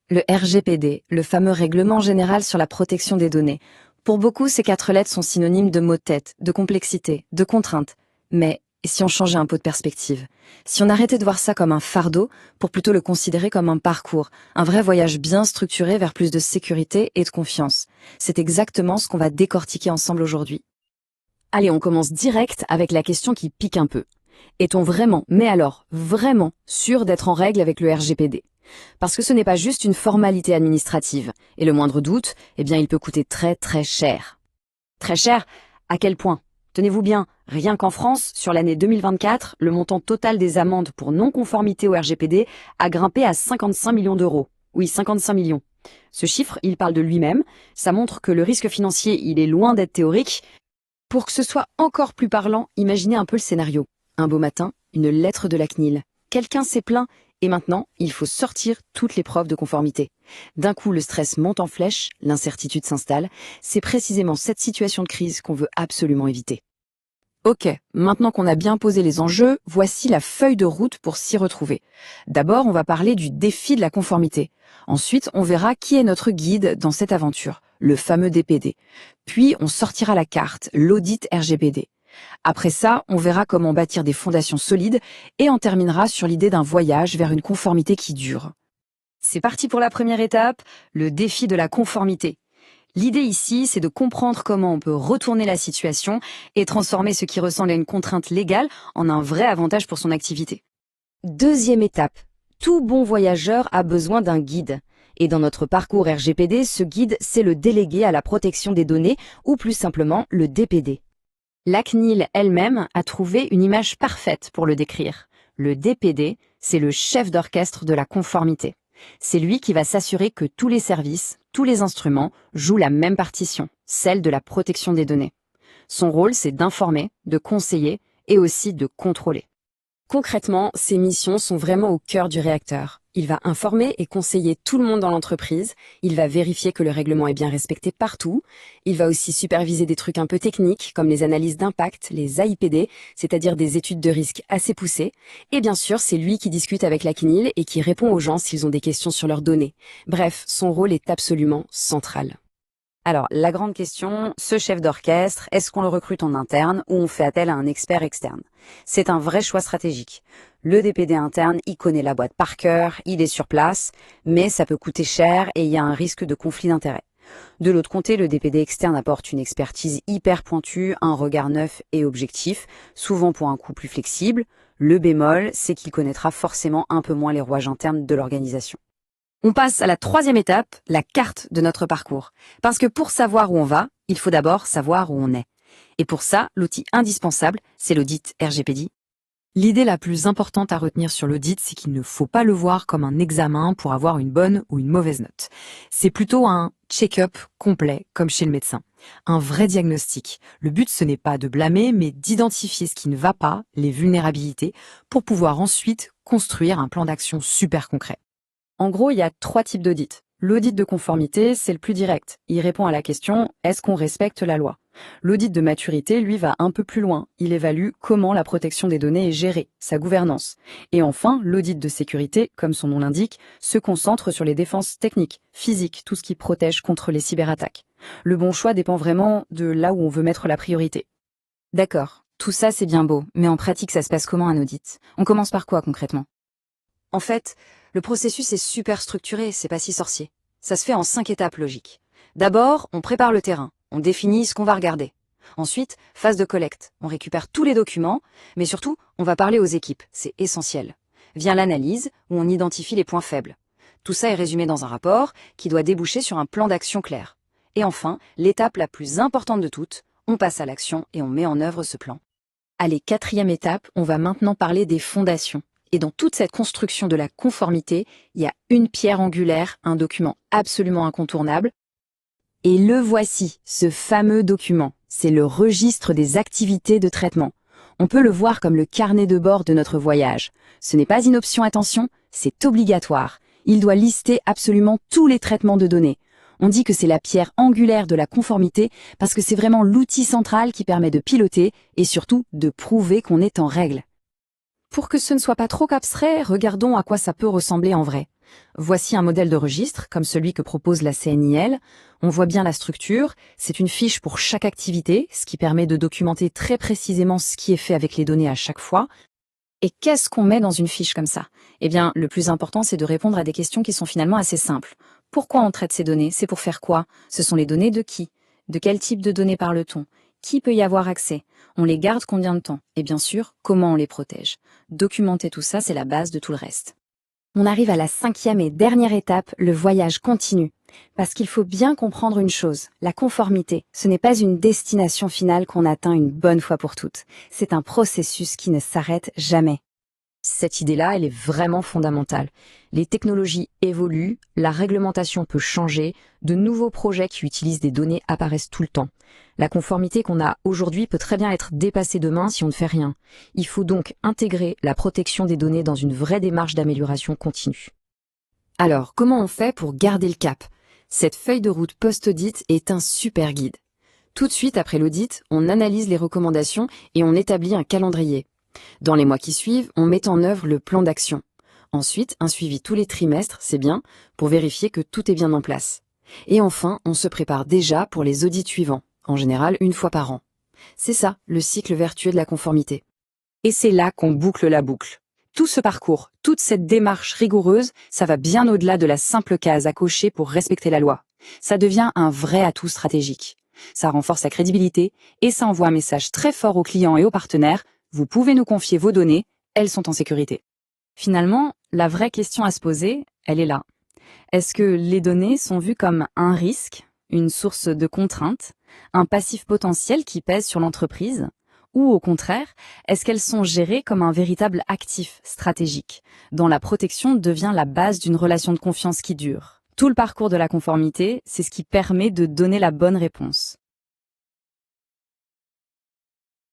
Le RGPD, le fameux Règlement général sur la protection des données. Pour beaucoup, ces 4 lettres sont synonymes de maux de tête, de complexité, de contraintes. Mais et si on changeait un peu de perspective? Si on arrêtait de voir ça comme un fardeau, pour plutôt le considérer comme un parcours, un vrai voyage bien structuré vers plus de sécurité et de confiance. C'est exactement ce qu'on va décortiquer ensemble aujourd'hui. Allez, on commence direct avec la question qui pique un peu. Est-on vraiment, mais alors vraiment, sûr d'être en règle avec le RGPD? Parce que ce n'est pas juste une formalité administrative, et le moindre doute, eh bien il peut coûter très très cher. Très cher? À quel point? Tenez-vous bien, rien qu'en France, sur l'année 2024, le montant total des amendes pour non-conformité au RGPD a grimpé à 55 millions d'euros. Oui, 55 millions. Ce chiffre, il parle de lui-même, ça montre que le risque financier, il est loin d'être théorique. Pour que ce soit encore plus parlant, imaginez un peu le scénario. Un beau matin, une lettre de la CNIL. Quelqu'un s'est plaint, et maintenant, il faut sortir toutes les preuves de conformité. D'un coup, le stress monte en flèche, l'incertitude s'installe. C'est précisément cette situation de crise qu'on veut absolument éviter. Ok, maintenant qu'on a bien posé les enjeux, voici la feuille de route pour s'y retrouver. D'abord, on va parler du défi de la conformité. Ensuite, on verra qui est notre guide dans cette aventure, le fameux DPD. Puis, on sortira la carte, l'audit RGPD. Après ça, on verra comment bâtir des fondations solides et on terminera sur l'idée d'un voyage vers une conformité qui dure. C'est parti pour la première étape, le défi de la conformité. L'idée ici, c'est de comprendre comment on peut retourner la situation et transformer ce qui ressemble à une contrainte légale en un vrai avantage pour son activité. Deuxième étape, tout bon voyageur a besoin d'un guide. Et dans notre parcours RGPD, ce guide, c'est le délégué à la protection des données, ou plus simplement le DPD. La CNIL elle-même a trouvé une image parfaite pour le décrire. Le DPD, c'est le chef d'orchestre de la conformité. C'est lui qui va s'assurer que tous les services, tous les instruments jouent la même partition, celle de la protection des données. Son rôle, c'est d'informer, de conseiller et aussi de contrôler. Concrètement, ces missions sont vraiment au cœur du réacteur. Il va informer et conseiller tout le monde dans l'entreprise, il va vérifier que le règlement est bien respecté partout, il va aussi superviser des trucs un peu techniques comme les analyses d'impact, les AIPD, c'est-à-dire des études de risque assez poussées, et bien sûr c'est lui qui discute avec la CNIL et qui répond aux gens s'ils ont des questions sur leurs données. Bref, son rôle est absolument central. Alors, la grande question, ce chef d'orchestre, est-ce qu'on le recrute en interne ou on fait appel à un expert externe? C'est un vrai choix stratégique. Le DPD interne, il connaît la boîte par cœur, il est sur place, mais ça peut coûter cher et il y a un risque de conflit d'intérêts. De l'autre côté, le DPD externe apporte une expertise hyper pointue, un regard neuf et objectif, souvent pour un coût plus flexible. Le bémol, c'est qu'il connaîtra forcément un peu moins les rouages internes de l'organisation. On passe à la troisième étape, la carte de notre parcours. Parce que pour savoir où on va, il faut d'abord savoir où on est. Et pour ça, l'outil indispensable, c'est l'audit RGPD. L'idée la plus importante à retenir sur l'audit, c'est qu'il ne faut pas le voir comme un examen pour avoir une bonne ou une mauvaise note. C'est plutôt un check-up complet, comme chez le médecin. Un vrai diagnostic. Le but, ce n'est pas de blâmer, mais d'identifier ce qui ne va pas, les vulnérabilités, pour pouvoir ensuite construire un plan d'action super concret. En gros, il y a 3 types d'audits. L'audit de conformité, c'est le plus direct. Il répond à la question « Est-ce qu'on respecte la loi ?» L'audit de maturité, lui, va un peu plus loin. Il évalue comment la protection des données est gérée, sa gouvernance. Et enfin, l'audit de sécurité, comme son nom l'indique, se concentre sur les défenses techniques, physiques, tout ce qui protège contre les cyberattaques. Le bon choix dépend vraiment de là où on veut mettre la priorité. D'accord, tout ça c'est bien beau, mais en pratique ça se passe comment un audit? On commence par quoi concrètement? En fait, le processus est super structuré, c'est pas si sorcier. Ça se fait en 5 étapes logiques. D'abord, on prépare le terrain, on définit ce qu'on va regarder. Ensuite, phase de collecte, on récupère tous les documents, mais surtout, on va parler aux équipes, c'est essentiel. Vient l'analyse, où on identifie les points faibles. Tout ça est résumé dans un rapport, qui doit déboucher sur un plan d'action clair. Et enfin, l'étape la plus importante de toutes, on passe à l'action et on met en œuvre ce plan. Allez, 4e étape, on va maintenant parler des fondations. Et dans toute cette construction de la conformité, il y a une pierre angulaire, un document absolument incontournable. Et le voici, ce fameux document. C'est le registre des activités de traitement. On peut le voir comme le carnet de bord de notre voyage. Ce n'est pas une option attention, c'est obligatoire. Il doit lister absolument tous les traitements de données. On dit que c'est la pierre angulaire de la conformité parce que c'est vraiment l'outil central qui permet de piloter et surtout de prouver qu'on est en règle. Pour que ce ne soit pas trop abstrait, regardons à quoi ça peut ressembler en vrai. Voici un modèle de registre, comme celui que propose la CNIL. On voit bien la structure, c'est une fiche pour chaque activité, ce qui permet de documenter très précisément ce qui est fait avec les données à chaque fois. Et qu'est-ce qu'on met dans une fiche comme ça? Eh bien, le plus important, c'est de répondre à des questions qui sont finalement assez simples. Pourquoi on traite ces données? C'est pour faire quoi? Ce sont les données de qui? De quel type de données parle-t-on? Qui peut y avoir accès? On les garde combien de temps? Et bien sûr, comment on les protège? Documenter tout ça, c'est la base de tout le reste. On arrive à la 5e et dernière étape, le voyage continu. Parce qu'il faut bien comprendre une chose, la conformité, ce n'est pas une destination finale qu'on atteint une bonne fois pour toutes. C'est un processus qui ne s'arrête jamais. Cette idée-là, elle est vraiment fondamentale. Les technologies évoluent, la réglementation peut changer, de nouveaux projets qui utilisent des données apparaissent tout le temps. La conformité qu'on a aujourd'hui peut très bien être dépassée demain si on ne fait rien. Il faut donc intégrer la protection des données dans une vraie démarche d'amélioration continue. Alors, comment on fait pour garder le cap? Cette feuille de route post-audit est un super guide. Tout de suite après l'audit, on analyse les recommandations et on établit un calendrier. Dans les mois qui suivent, on met en œuvre le plan d'action. Ensuite, un suivi tous les trimestres, c'est bien, pour vérifier que tout est bien en place. Et enfin, on se prépare déjà pour les audits suivants, en général une fois par an. C'est ça, le cycle vertueux de la conformité. Et c'est là qu'on boucle la boucle. Tout ce parcours, toute cette démarche rigoureuse, ça va bien au-delà de la simple case à cocher pour respecter la loi. Ça devient un vrai atout stratégique. Ça renforce la crédibilité et ça envoie un message très fort aux clients et aux partenaires. Vous pouvez nous confier vos données, elles sont en sécurité. Finalement, la vraie question à se poser, elle est là. Est-ce que les données sont vues comme un risque, une source de contrainte, un passif potentiel qui pèse sur l'entreprise? Ou au contraire, est-ce qu'elles sont gérées comme un véritable actif stratégique, dont la protection devient la base d'une relation de confiance qui dure? Tout le parcours de la conformité, c'est ce qui permet de donner la bonne réponse.